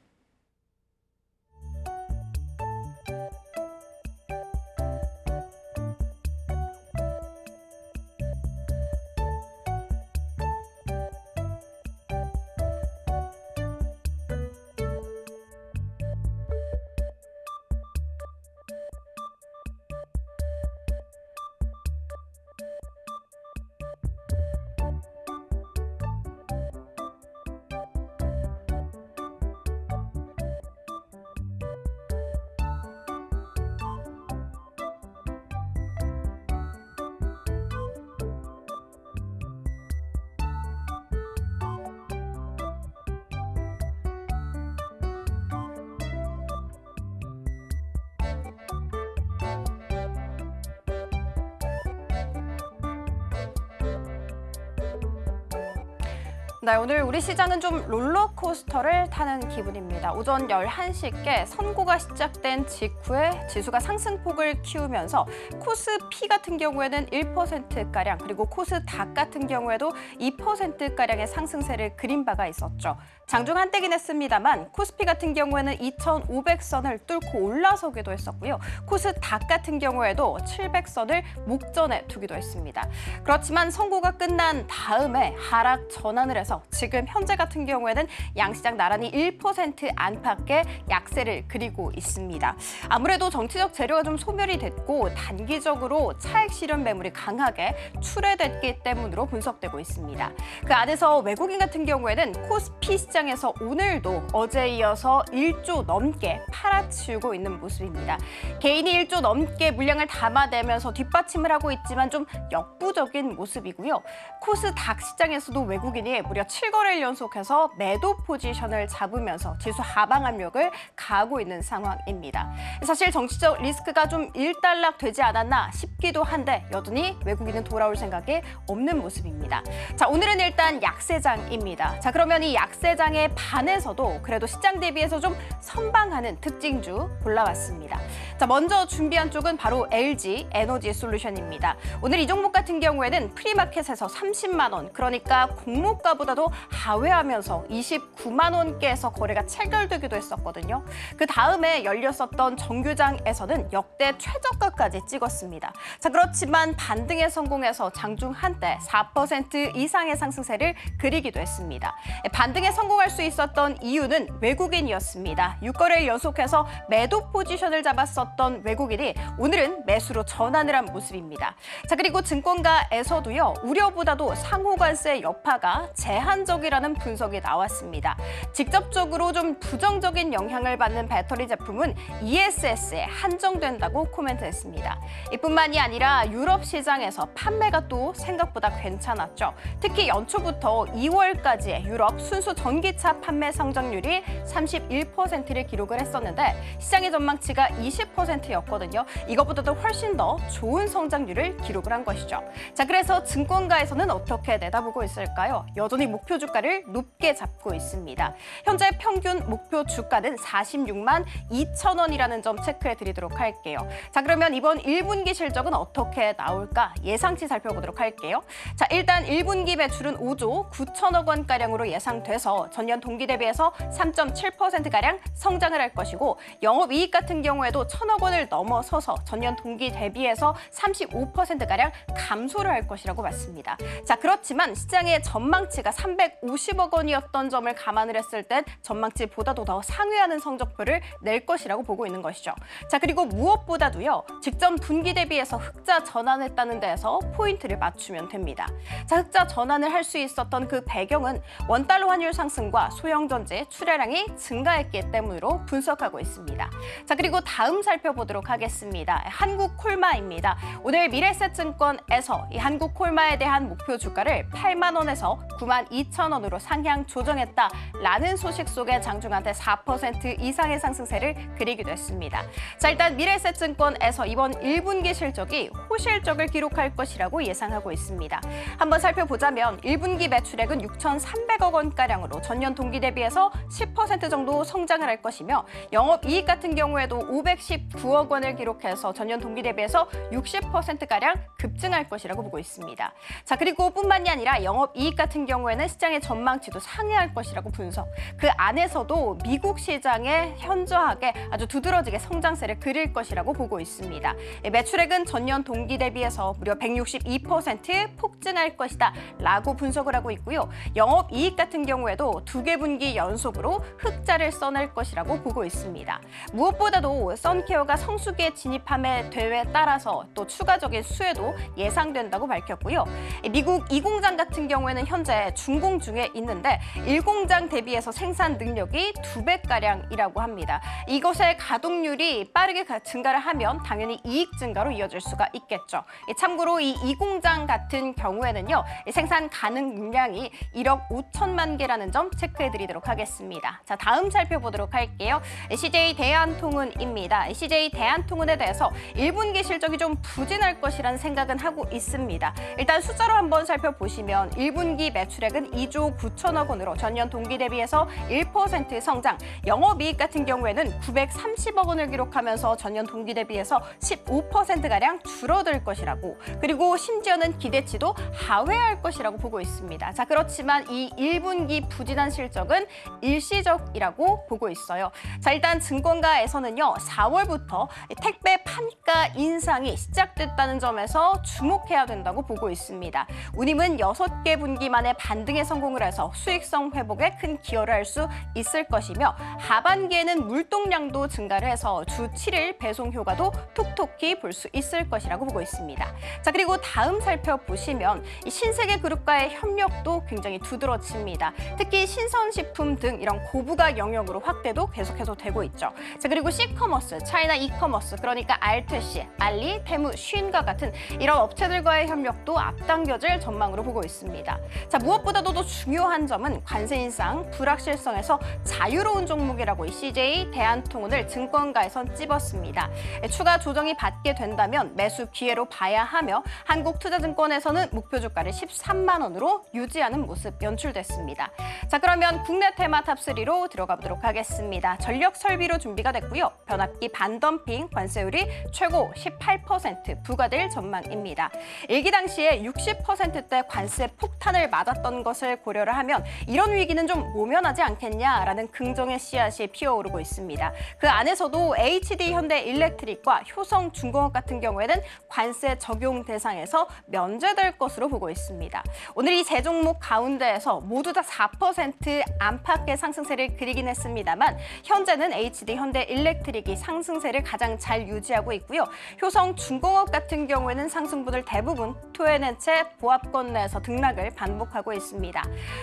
네, 오늘 우리 시장은 좀 롤러코스터를 타는 기분입니다. 오전 11시께 선고가 시작된 직후에 지수가 상승폭을 키우면서 코스피 같은 경우에는 1%가량, 그리고 코스닥 같은 경우에도 2%가량의 상승세를 그린 바가 있었죠. 장중 한때긴 했습니다만 코스피 같은 경우에는 2,500선을 뚫고 올라서기도 했었고요. 코스닥 같은 경우에도 700선을 목전에 두기도 했습니다. 그렇지만 선고가 끝난 다음에 하락 전환을 해서 지금 현재 같은 경우에는 양시장 나란히 1% 안팎의 약세를 그리고 있습니다. 아무래도 정치적 재료가 좀 소멸이 됐고 단기적으로 차익 실현 매물이 강하게 출회됐기 때문으로 분석되고 있습니다. 그 안에서 외국인 같은 경우에는 코스피 시장에서 오늘도 어제에 이어서 1조 넘게 팔아치우고 있는 모습입니다. 개인이 1조 넘게 물량을 담아내면서 뒷받침을 하고 있지만 좀 역부족인 모습이고요. 코스닥 시장에서도 외국인이 무려 7거래일 연속해서 매도 포지션을 잡으면서 지수 하방 압력을 가하고 있는 상황입니다. 사실 정치적 리스크가 좀 일단락되지 않았나 싶기도 한데 여전히 외국인은 돌아올 생각이 없는 모습입니다. 자, 오늘은 일단 약세장입니다. 자, 그러면 이 약세장에 반해서도 그래도 시장 대비해서 좀 선방하는 특징주 골라왔습니다. 자, 먼저 준비한 쪽은 바로 LG 에너지 솔루션입니다. 오늘 이 종목 같은 경우에는 프리마켓에서 30만 원, 그러니까 공모가보다도 하회하면서 29만 원께에서 거래가 체결되기도 했었거든요. 그 다음에 열렸었던 정규장에서는 역대 최저가까지 찍었습니다. 자, 그렇지만 반등에 성공해서 장중 한때 4% 이상의 상승세를 그리기도 했습니다. 반등에 성공할 수 있었던 이유는 외국인이었습니다. 6거래일 연속해서 매도 포지션을 잡았었던 외국인이 오늘은 매수로 전환을 한 모습입니다. 자, 그리고 증권가에서도요, 우려보다도 상호관세 여파가 제한적이라는 분석이 나왔습니다. 직접적으로 좀 부정적인 영향을 받는 배터리 제품은 ESS에 한정된다고 코멘트했습니다. 이뿐만이 아니라 유럽 시장에서 판매가 또 생각보다 괜찮았죠. 특히 연초부터 2월까지의 유럽 순수 전기차 판매 성장률이 31%를 기록을 했었는데 시장의 전망치가 20%였거든요. 이것보다도 훨씬 더 좋은 성장률을 기록을 한 것이죠. 자, 그래서 증권가에서는 어떻게 내다보고 있을까요? 여전히 목표 주가를 높게 잡고 있습니다. 현재 평균 목표 주가는 46만 2천 원이라는 점 체크해 드리도록 할게요. 자, 그러면 이번 1분기 실적은 어떻게 나올까? 예상치 살펴보도록 할게요. 자, 일단 1분기 매출은 5조 9천억 원가량으로 예상돼서 전년 동기 대비해서 3.7%가량 성장을 할 것이고 영업이익 같은 경우에도 1천억 원을 넘어서서 전년 동기 대비해서 35%가량 감소를 할 것이라고 봤습니다. 자, 그렇지만 시장의 전망치가 350억 원이었던 점을 감안을 했을 땐 전망치보다도 더 상회하는 성적표를 낼 것이라고 보고 있는 것이죠. 자, 그리고 무엇보다도요, 직전 분기 대비해서 흑자 전환했다는 데에서 포인트를 맞추면 됩니다. 자, 흑자 전환을 할 수 있었던 그 배경은 원달러 환율 상승과 소형전지 출하량이 증가했기 때문으로 분석하고 있습니다. 자, 그리고 다음 살펴보도록 하겠습니다. 한국콜마입니다. 오늘 미래에셋증권에서 이 한국콜마에 대한 목표 주가를 8만 원에서 9만 2천 원으로 상향 조정했다라는 소식 속에 장중한테 4% 이상의 상승세를 그리기도 했습니다. 자, 일단 미래에셋증권에서 이번 1분기 실적이 호실적을 기록할 것이라고 예상하고 있습니다. 한번 살펴보자면 1분기 매출액은 6,300억 원가량으로 전년 동기 대비해서 10% 정도 성장을 할 것이며 영업이익 같은 경우에도 519억 원을 기록해서 전년 동기 대비해서 60%가량 급증할 것이라고 보고 있습니다. 자, 그리고 뿐만이 아니라 영업이익 같은 경우에는 시장의 전망치도 상회할 것이라고 분석. 그 안에서도 미국 시장에 현저하게 아주 두드러지게 성장세를 그릴 것이라고 보고 있습니다. 매출액은 전년 동기 대비해서 무려 162% 폭증할 것이다 라고 분석을 하고 있고요. 영업이익 같은 경우에도 2개 분기 연속으로 흑자를 써낼 것이라고 보고 있습니다. 무엇보다도 선케어가 성수기에 진입함에 되에 따라서 또 추가적인 수혜도 예상된다고 밝혔고요. 미국 2공장 같은 경우에는 현재 준공 중에 있는데 1공장 대비해서 생산 능력이 2배가량이라고 합니다. 이것의 가동률이 빠르게 증가를 하면 당연히 이익 증가로 이어질 수가 있겠죠. 참고로 이 2공장 같은 경우에는요, 생산 가능 물량이 1억 5천만 개라는 점 체크해드리도록 하겠습니다. 자, 다음 살펴보도록 할게요. CJ 대한통운입니다. CJ 대한통운에 대해서 1분기 실적이 좀 부진할 것이라는 생각은 하고 있습니다. 일단 숫자로 한번 살펴보시면 1분기 매출액은 2조 9천억 원으로 전년 동기 대비해서 1% 성장, 영업이익 같은 경우에는 930억 원을 기록하면서 전년 동기 대비해서 15%가량 줄어들 것이라고, 그리고 심지어는 기대치도 하회할 것이라고 보고 있습니다. 자, 그렇지만 이 1분기 부진한 실적은 일시적이라고 보고 있어요. 자, 일단 증권가에서는요, 4월부터 택배 판가 인상이 시작됐다는 점에서 주목해야 된다고 보고 있습니다. 운임은 6개 분기 만에 반등에 성공을 해서 수익성 회복에 큰 기여를 할 수 있을 것이며, 하반기에는 물동량도 증가를 해서 주 7일 배송 효과도 톡톡히 볼 수 있을 것이라고 보고 있습니다. 자, 그리고 다음 살펴보시면 이 신세계 그룹과의 협력도 굉장히 두드러집니다. 특히 신선식품 등 이런 고부가 영역으로 확대도 계속해서 되고 있죠. 자, 그리고 C커머스, 차이나 이커머스, 그러니까 R2C, 알리, 테무, 쉰과 같은 이런 업체들과의 협력도 앞당겨질 전망으로 보고 있습니다. 자, 무엇보다도 더 중요한 점은 관세 인상 불확실성에서 자유로운 종목이라고 이 CJ 대한통운을 증권가에선 찝었습니다. 추가 조정이 받게 된다면 매수 기회로 봐야 하며, 한국투자증권에서는 목표 주가를 13만 원으로 유지하는 모습 연출됐습니다. 자, 그러면 국내 테마 탑3로 들어가 보도록 하겠습니다. 전력 설비로 준비가 됐고요. 변압기 반덤핑 관세율이 최고 18% 부과될 전망입니다. 일기 당시에 60%대 관세 폭탄을 맞았던 것을 고려를 하면 이런 위기는 좀 모면하지 않겠냐라는 긍정의 씨앗이 피어오르고 있습니다. 그 안에서도 HD 현대일렉트릭과 효성중공업 같은 경우에는 관세 적용 대상에서 면제될 것으로 보고 있습니다. 오늘 이 세 종목 가운데에서 모두 다 4% 안팎의 상승세를 그리긴 했습니다만, 현재는 HD 현대일렉트릭이 상승세를 가장 잘 유지하고 있고요. 효성중공업 같은 경우에는 상승분을 대부분 토해낸 채 보합권 내에서 등락을 반복하고 있습니다.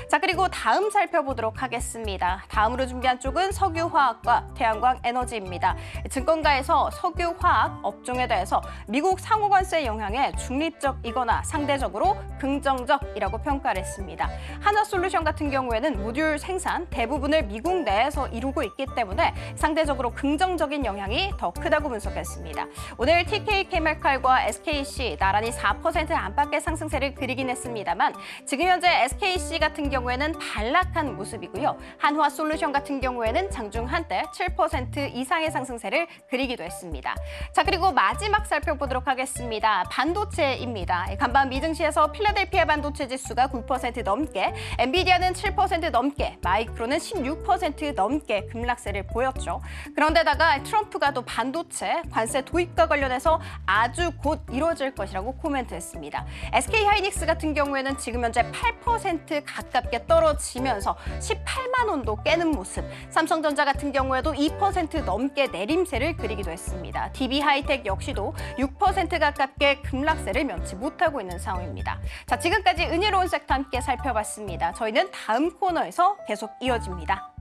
자, 그리고 다음 살펴보도록 하겠습니다. 다음으로 준비한 쪽은 석유화학과 태양광 에너지입니다. 증권가에서 석유화학 업종에 대해서 미국 상호관세 영향에 중립적이거나 상대적으로 긍정적이라고 평가를 했습니다. 한화솔루션 같은 경우에는 모듈 생산 대부분을 미국 내에서 이루고 있기 때문에 상대적으로 긍정적인 영향이 더 크다고 분석했습니다. 오늘 TK케미칼과 SKC 나란히 4% 안팎의 상승세를 그리긴 했습니다만, 지금 현재 SKC 같은 경우에는 반락한 모습이고요. 한화솔루션 같은 경우에는 장중 한때 7% 이상의 상승세를 그리기도 했습니다. 자, 그리고 마지막 살펴보도록 하겠습니다. 반도체입니다. 간밤 미증시에서 필라델피아 반도체 지수가 9% 넘게, 엔비디아는 7% 넘게, 마이크론은 16% 넘게 급락세를 보였죠. 그런데다가 트럼프가 또 반도체 관세 도입과 관련해서 아주 곧 이루어질 것이라고 코멘트했습니다. SK하이닉스 같은 경우에는 지금 현재 8% 가깝게 떨어지면서 18만 원도 깨는 모습, 삼성전자 같은 경우에도 2% 넘게 내림세를 그리기도 했습니다. DB하이텍 역시도 6% 가깝게 급락세를 면치 못하고 있는 상황입니다. 자, 지금까지 은혜로운 섹터 함께 살펴봤습니다. 저희는 다음 코너에서 계속 이어집니다.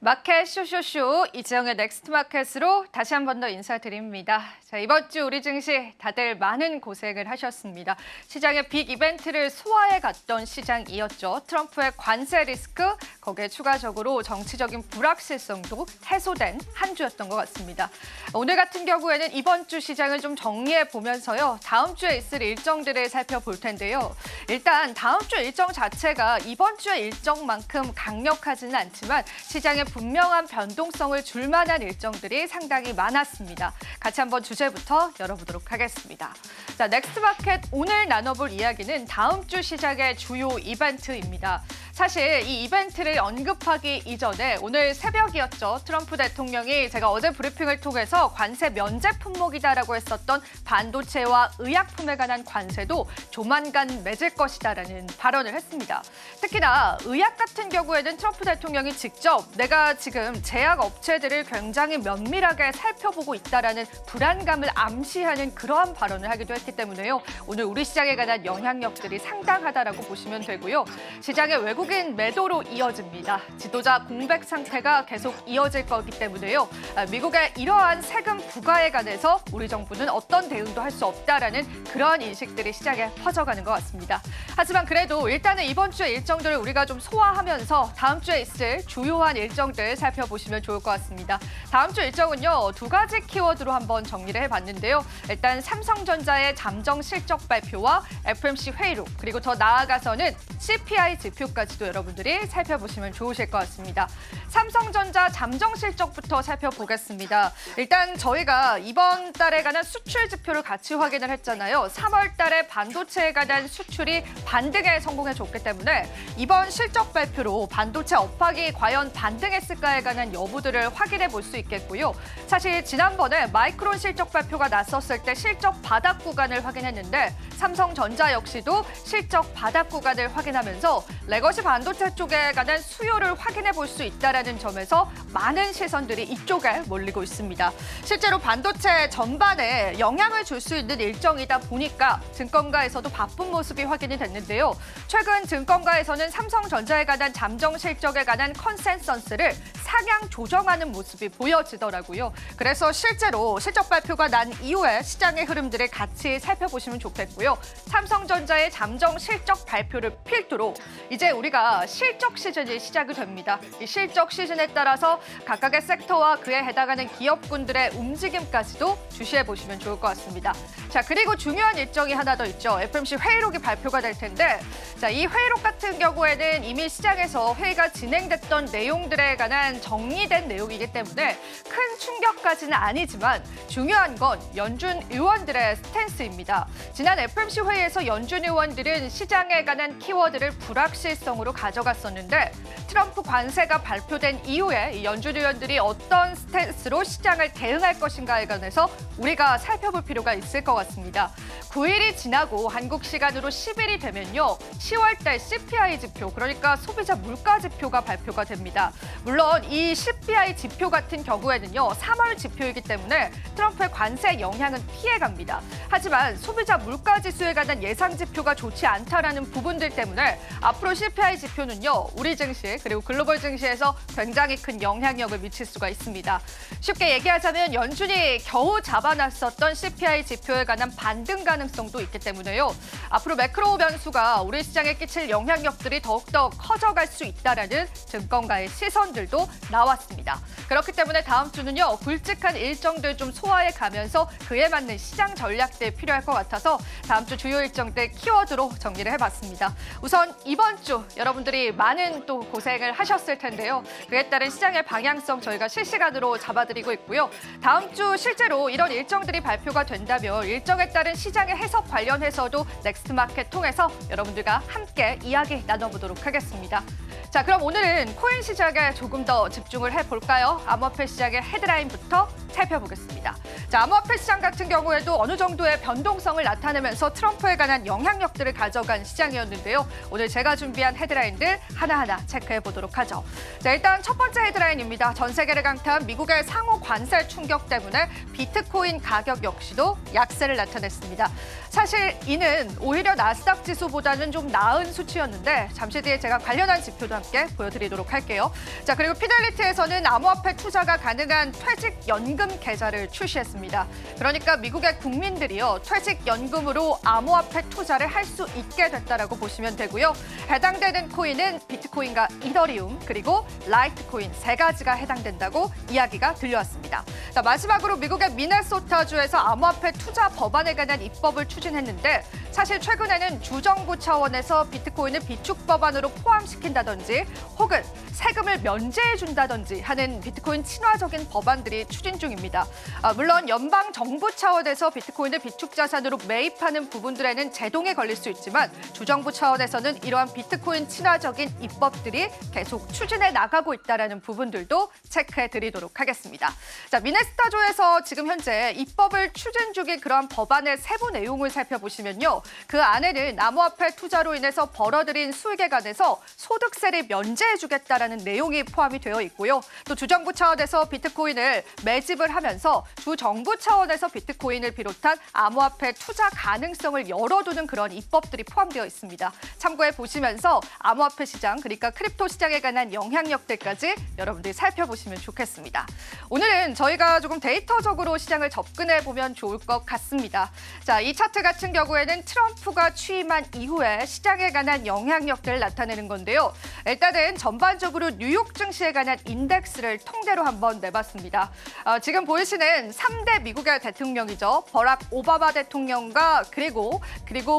마켓 쇼쇼쇼 이지영의 넥스트 마켓으로 다시 한 번 더 인사드립니다. 자, 이번 주 우리 증시 다들 많은 고생을 하셨습니다. 시장의 빅 이벤트를 소화해 갔던 시장이었죠. 트럼프의 관세 리스크, 거기에 추가적으로 정치적인 불확실성도 해소된 한 주였던 것 같습니다. 오늘 같은 경우에는 이번 주 시장을 좀 정리해 보면서요. 다음 주에 있을 일정들을 살펴볼 텐데요. 일단 다음 주 일정 자체가 이번 주의 일정만큼 강력하지는 않지만 시장의 분명한 변동성을 줄 만한 일정들이 상당히 많았습니다. 같이 한번 주제부터 열어보도록 하겠습니다. 자, 넥스트 마켓 오늘 나눠볼 이야기는 다음 주 시작의 주요 이벤트입니다. 사실 이 이벤트를 언급하기 이전에 오늘 새벽이었죠. 트럼프 대통령이 제가 어제 브리핑을 통해서 관세 면제 품목이다라고 했었던 반도체와 의약품에 관한 관세도 조만간 맺을 것이다라는 발언을 했습니다. 특히나 의약 같은 경우에는 트럼프 대통령이 직접 내가 지금 제약 업체들을 굉장히 면밀하게 살펴보고 있다라는 불안감을 암시하는 그러한 발언을 하기도 했기 때문에요. 오늘 우리 시장에 관한 영향력들이 상당하다라고 보시면 되고요. 시장의 외국인 매도로 이어집니다. 지도자 공백 상태가 계속 이어질 거기 때문에요. 미국의 이러한 세금 부과에 관해서 우리 정부는 어떤 대응도 할 수 없다라는 그러한 인식들이 시장에 퍼져가는 것 같습니다. 하지만 그래도 일단은 이번 주의 일정들을 우리가 좀 소화하면서 다음 주에 있을 주요한 일정들 살펴보시면 좋을 것 같습니다. 다음 주 일정은요, 두 가지 키워드로 한번 정리를 해봤는데요. 일단 삼성전자의 잠정 실적 발표와 FOMC 회의록, 그리고 더 나아가서는 CPI 지표까지도 여러분들이 살펴보시면 좋으실 것 같습니다. 삼성전자 잠정 실적부터 살펴보겠습니다. 일단 저희가 이번 달에 관한 수출 지표를 같이 확인을 했잖아요. 3월 달에 반도체에 관한 수출이 반등에 성공해줬기 때문에 이번 실적 발표로 반도체 업황이 과연 반등했을까에 관한 여부들을 확인해 볼 수 있겠고요. 사실 지난번에 마이크론 실적 발표가 났었을 때 실적 바닥 구간을 확인했는데 삼성전자 역시도 실적 바닥 구간을 확인하면서 레거시 반도체 쪽에 관한 수요를 확인해 볼 수 있다는 점에서 많은 시선들이 이쪽에 몰리고 있습니다. 실제로 반도체 전반에 영향을 줄 수 있는 일정이다 보니까 증권가에서도 바쁜 모습이 확인이 됐는데요. 최근 증권가에서는 삼성전자에 관한 잠정 실적에 관한 컨센서스를 상향 조정하는 모습이 보여지더라고요. 그래서 실제로 실적 발표가 난 이후에 시장의 흐름들을 같이 살펴보시면 좋겠고요. 삼성전자의 잠정 실적 발표를 필두로 이제 우리가 실적 시즌이 시작이 됩니다. 이 실적 시즌에 따라서 각각의 섹터와 그에 해당하는 기업군들의 움직임까지도 주시해 보시면 좋을 것 같습니다. 자, 그리고 중요한 일정이 하나 더 있죠. FOMC 회의록이 발표가 될 텐데, 자, 이 회의록 같은 경우에는 이미 시장에서 회의가 진행됐던 내용들에 관한 정리된 내용이기 때문에 큰 충격까지는 아니지만 중요한 건 연준 의원들의 스탠스입니다. 지난 FOMC 회의에서 연준 의원들은 시장에 관한 키워드를 불확실성으로 가져갔었는데 트럼프 관세가 발표된 이후에 이 연준 의원들이 어떤 스탠스로 시장을 대응할 것인가에 관해서 우리가 살펴볼 필요가 있을 것 같습니다. 9일이 지나고 한국 시간으로 10일이 되면요. 10월 달 CPI 지표, 그러니까 소비자 물가 지표가 발표가 됩니다. 물론 이 CPI 지표 같은 경우에는요. 3월 지표이기 때문에 트럼프의 관세 영향은 피해갑니다. 하지만 소비자 물가 지수에 관한 예상 지표가 좋지 않다라는 부분들 때문에 앞으로 CPI 지표는요. 우리 증시 그리고 글로벌 증시에서 굉장히 큰 영향력을 미칠 수가 있습니다. 쉽게 얘기하자면 연준이 겨우 잡아놨었던 CPI 지표에 관한 반등 가능성도 있기 때문에요. 앞으로 매크로 변수가 우리 시장에 끼칠 영향력들이 더욱더 커져갈 수 있다라는 증권가의 시선들도 나왔습니다. 그렇기 때문에 다음 주는요. 굵직한 일정들 좀 소화해 가면서 그에 맞는 시장 전략들 필요할 것 같아서 다음 주 주요 일정들 키워드로 정리를 해봤습니다. 우선 이번 주 여러분들이 많은 또 고생을 하셨을 텐데요. 그에 따른 시장의 방향성 저희가 실시간으로 잡아드리고 있고요. 다음 주 실제로 이런 일정들이 발표가 된다면 일정에 따른 시장의 해석 관련해서도 넥스트 마켓 통해서 여러분들과 함께 이야기 나눠보도록 하겠습니다. 자, 그럼 오늘은 코인 시장에 조금 더 집중을 해볼까요? 암호화폐 시장의 헤드라인부터 살펴보겠습니다. 자, 암호화폐 시장 같은 경우에도 어느 정도의 변동성을 나타내면서 트럼프에 관한 영향력들을 가져간 시장이었는데요. 오늘 제가 준비한 헤드라인들 하나하나 체크해 보도록 하죠. 자, 일단 첫 번째 헤드라인입니다. 전 세계를 강타한 미국의 상호 관세 충격 때문에 비트코인 가격 역시도 약세를 나타냈습니다. 사실 이는 오히려 나스닥 지수보다는 좀 나은 수치였는데 잠시 뒤에 제가 관련한 지표도 함께 보여드리도록 할게요. 자, 그리고 피델리티에서는 암호화폐 투자가 가능한 퇴직연금 계좌를 출시했습니다. 그러니까 미국의 국민들이요, 퇴직연금으로 암호화폐 투자를 할 수 있게 됐다라고 보시면 되고요. 해당되는 코인은 비트코인과 이더리움 그리고 라이트코인 세 가지가 해당된다고 이야기가 들려왔습니다. 자, 마지막으로 미국의 미네소타주에서 암호화폐 투자 법안에 관한 입법을 추진했는데 사실 최근에는 주정부 차원에서 비트코인을 비축 법안으로 포함시킨다든지 혹은 세금을 면제해준다든지 하는 비트코인 친화적인 법안들이 추진 중입니다. 물론 연방 정부 차원에서 비트코인을 비축 자산으로 매입하는 부분들에는 제동이 걸릴 수 있지만 주정부 차원에서는 이러한 비트코인 친화적인 입법들이 계속 추진해 나가고 있다는 부분들도 체크해 드리도록 하겠습니다. 자, 미네소타주에서 지금 현재 입법을 추진 중인 그러한 법안의 세부 내용을 살펴보시면요. 그 안에는 암호화폐 투자로 인해서 벌어들인 수익에 관해서 소득세를 면제해주겠다라는 내용이 포함이 되어 있고요. 또 주정부 차원에서 비트코인을 매집을 하면서 주정부 차원에서 비트코인을 비롯한 암호화폐 투자 가능성을 열어두는 그런 입법들이 포함되어 있습니다. 참고해 보시면서 암호화폐 시장, 그러니까 크립토 시장에 관한 영향력들까지 여러분들이 살펴보시면 좋겠습니다. 오늘은 저희가 조금 데이터적으로 시장을 접근해 보면 좋을 것 같습니다. 자, 이 차트 같은 경우에는 트럼프가 취임한 이후에 시장에 관한 영향력들을 나타내는 건데요. 일단은 전반적으로 뉴욕 증시에 관한 인덱스를 통계로 한번 내봤습니다. 지금 보이시는 3대 미국의 대통령이죠. 버락 오바마 대통령과 그리고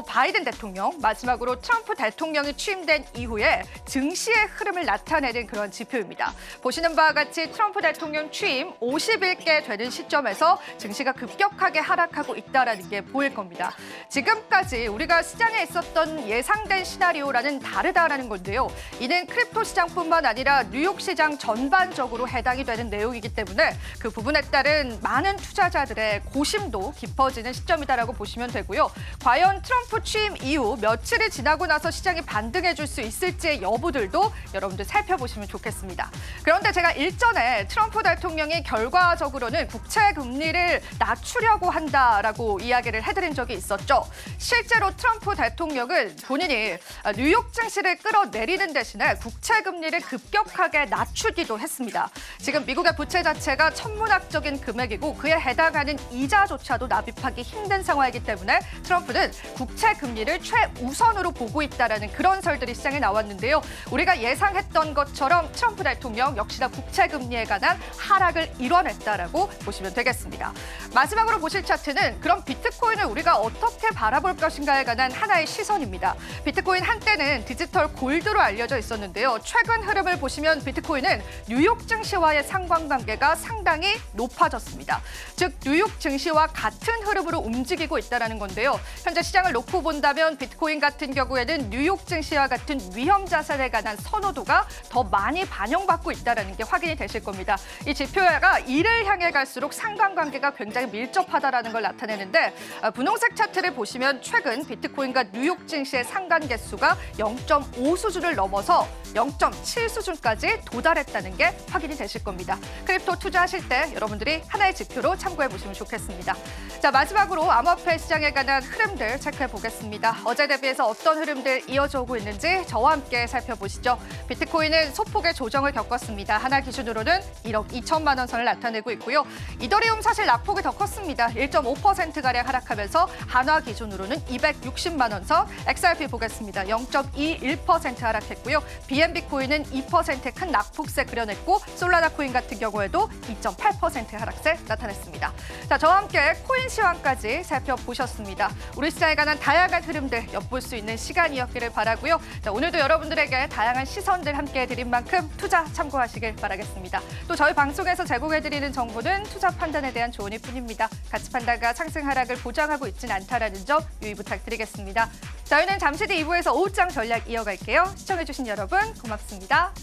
바이든 대통령, 마지막으로 트럼프 대통령이 취임된 이후에 증시의 흐름을 나타내는 그런 지표입니다. 보시는 바와 같이 트럼프 대통령 취임 50일께 되는 시점에서 증시가 급격하게 하락하고 있다는 게 보일 겁니다. 지금까지 우리가 시장에 있었던 예상된 시나리오라는 다르다라는 건데요. 이는 크립토 시장뿐만 아니라 뉴욕 시장 전반적으로 해당이 되는 내용이기 때문에 그 부분에 따른 많은 투자자들의 고심도 깊어지는 시점이다라고 보시면 되고요. 과연 트럼프 취임 이후 며칠이 지나고 나서 시장이 반등해 줄 수 있을지의 여부들도 여러분들 살펴보시면 좋겠습니다. 그런데 제가 일전에 트럼프 대통령이 결과적으로는 국채 금리를 낮추려고 한다라고 이야기를 해드린 적이 있었죠. 실제로 트럼프 대통령은 본인이 뉴욕 증시를 끌어내리는 대신에 국채 금리를 급격하게 낮추기도 했습니다. 지금 미국의 부채 자체가 천문학적인 금액이고 그에 해당하는 이자조차도 납입하기 힘든 상황이기 때문에 트럼프는 국채 금리를 최우선으로 보고 있다는 그런 설들이 시장에 나왔는데요. 우리가 예상했던 것처럼 트럼프 대통령 역시나 국채 금리에 관한 하락을 이뤄냈다라고 보시면 되겠습니다. 마지막으로 보실 차트는 그럼 비트코인을 우리가 어떻게 바라볼 것인가에 관한 하나의 시선입니다. 비트코인 한때는 디지털 골드로 알려져 있었는데요. 최근 흐름을 보시면 비트코인은 뉴욕 증시와의 상관관계가 상당히 높아졌습니다. 즉 뉴욕 증시와 같은 흐름으로 움직이고 있다는 건데요. 현재 시장을 놓고 본다면 비트코인 같은 경우에는 뉴욕 증시와 같은 위험 자산에 관한 선호도가 더 많이 반영받고 있다는 게 확인이 되실 겁니다. 이 지표가 이를 향해 갈수록 상관관계가 굉장히 밀접하다는 걸 나타내는데 분홍색 차트를 보시면 최근 비트코인과 뉴욕 증시의 상관계수가 0.5 수준을 넘어서 0.7 수준까지 도달했다는 게 확인이 되실 겁니다. 크립토 투자하실 때 여러분들이 하나의 지표로 참고해 보시면 좋겠습니다. 자, 마지막으로 암호화폐 시장에 관한 흐름들 체크해 보겠습니다. 어제 대비해서 어떤 흐름들 이어져 오고 있는지 저와 함께 살펴보시죠. 비트코인은 소폭의 조정을 겪었습니다. 하나 기준으로는 1억 2천만 원 선을 나타내고 있고요. 이더리움 사실 낙폭이 더 컸습니다. 1.5%가량 하락하면서 한화 기준으로는 260만 원 선, XRP 보겠습니다. 0.21% 하락했고요. BNB 코인은 2%의 큰 낙폭세 그려냈고 솔라나 코인 같은 경우에도 2.8% 하락세 나타냈습니다. 자, 저와 함께 코인 시황까지 살펴보셨습니다. 우리 시장에 관한 다양한 흐름들 엿볼 수 있는 시간이었기를 바라고요. 자, 오늘도 여러분들에게 다양한 시선들 함께 해드린 만큼 투자 참고하시길 바라겠습니다. 또 저희 방송에서 제공해드리는 정보는 투자 판단에 대한 조언일 뿐입니다. 가치 판단과 상승 하락을 보장하고 있지는 않다라는 점 유의 부탁드리겠습니다. 저희는 잠시 뒤 2부에서 오후장 전략 이어갈게요. 시청해주신 여러분 고맙습니다.